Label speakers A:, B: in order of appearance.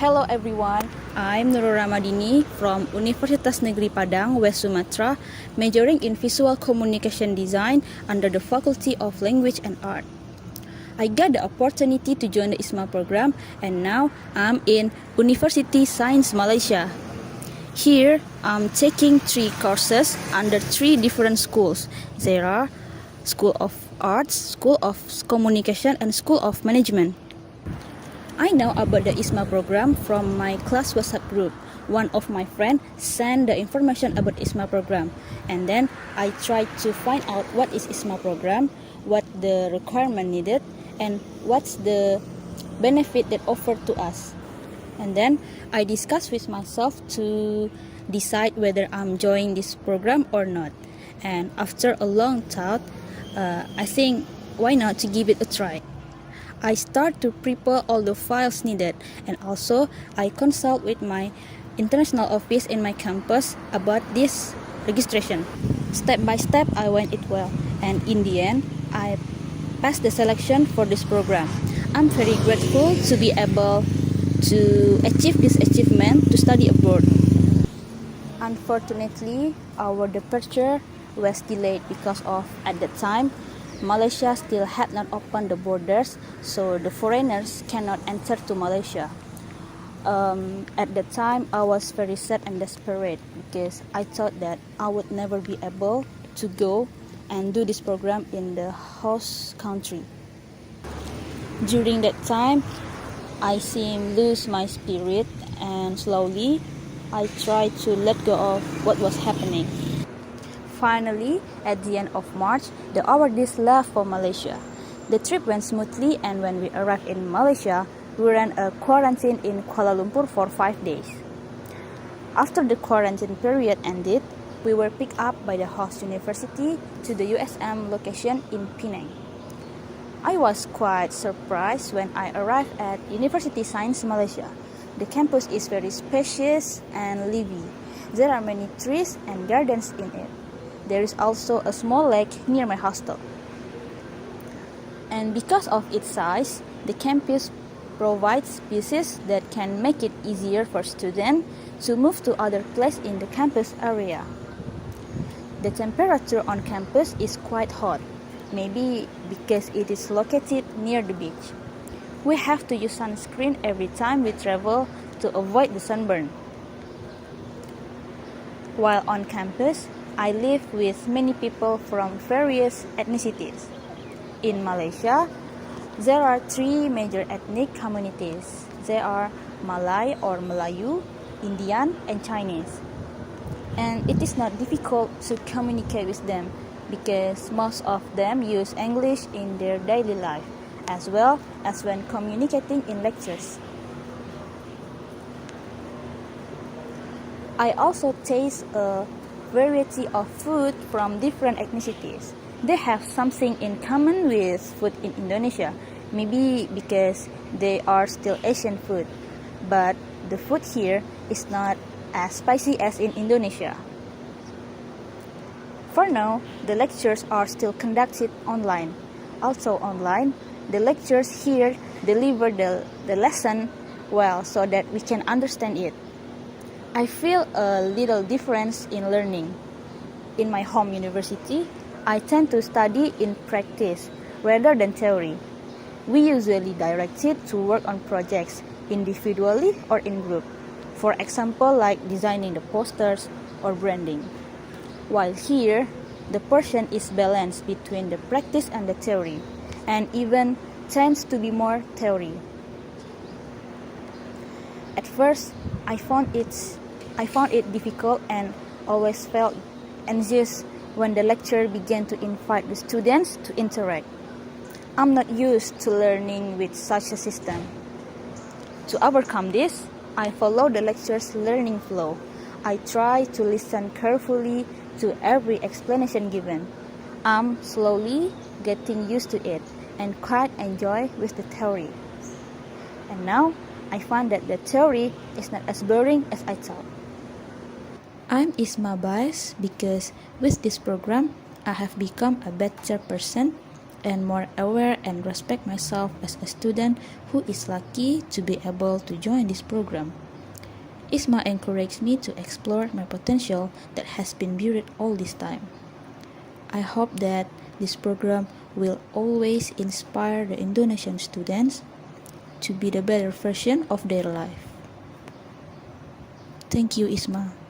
A: Hello everyone, I'm Nurul Ramadhini from Universitas Negeri Padang, West Sumatra, majoring in Visual Communication Design under the Faculty of Language and Art. I got the opportunity to join the IISMA program and now I'm in Universiti Sains Malaysia. Here, I'm taking 3 courses under 3 different schools. There are School of Arts, School of Communication, and School of Management. I know about the IISMA program from my class WhatsApp group. One of my friends sent the information about IISMA program, and then I tried to find out what is IISMA program, what the requirement needed, and what's the benefit that offered to us. And then I discussed with myself to decide whether I'm joining this program or not. And after a long thought, I think why not to give it a try. I start to prepare all the files needed, and also I consult with my international office in my campus about this registration. Step by step, I went it well, and in the end, I passed the selection for this program. I'm very grateful to be able to achieve this achievement to study abroad. Unfortunately, our departure was delayed because of, at that time, Malaysia still had not opened the borders, so the foreigners cannot enter to Malaysia. At that time, I was very sad and desperate because I thought that I would never be able to go and do this program in the host country. During that time, I seemed lose my spirit, and slowly I tried to let go of what was happening. Finally, at the end of March, the awardees left for Malaysia. The trip went smoothly, and when we arrived in Malaysia, we ran a quarantine in Kuala Lumpur for 5 days. After the quarantine period ended, we were picked up by the host university to the USM location in Penang. I was quite surprised when I arrived at Universiti Sains Malaysia. The campus is very spacious and lively. There are many trees and gardens in it. There is also a small lake near my hostel. And because of its size, the campus provides spaces that can make it easier for students to move to other places in the campus area. The temperature on campus is quite hot, maybe because it is located near the beach. We have to use sunscreen every time we travel to avoid the sunburn. While on campus, I live with many people from various ethnicities. In Malaysia, there are 3 major ethnic communities. They are Malay or Melayu, Indian, and Chinese. And it is not difficult to communicate with them because most of them use English in their daily life, as well as when communicating in lectures. I also taste a variety of food from different ethnicities. They have something in common with food in Indonesia, maybe because they are still Asian food, but the food here is not as spicy as in Indonesia. For now, the lectures are still conducted online. Also online, the lectures here deliver the lesson well so that we can understand it. I feel a little difference in learning. In my home university, I tend to study in practice rather than theory. We usually directed to work on projects individually or in group. For example, like designing the posters or branding. While here, the portion is balanced between the practice and the theory, and even tends to be more theory. At first, I found it difficult and always felt anxious when the lecturer began to invite the students to interact. I'm not used to learning with such a system. To overcome this, I follow the lecturer's learning flow. I try to listen carefully to every explanation given. I'm slowly getting used to it and quite enjoy with the theory. And now, I find that the theory is not as boring as I thought. I'm IISMA biased because with this program, I have become a better person, and more aware and respect myself as a student who is lucky to be able to join this program. IISMA encouraged me to explore my potential that has been buried all this time. I hope that this program will always inspire the Indonesian students to be the better version of their life. Thank you, IISMA.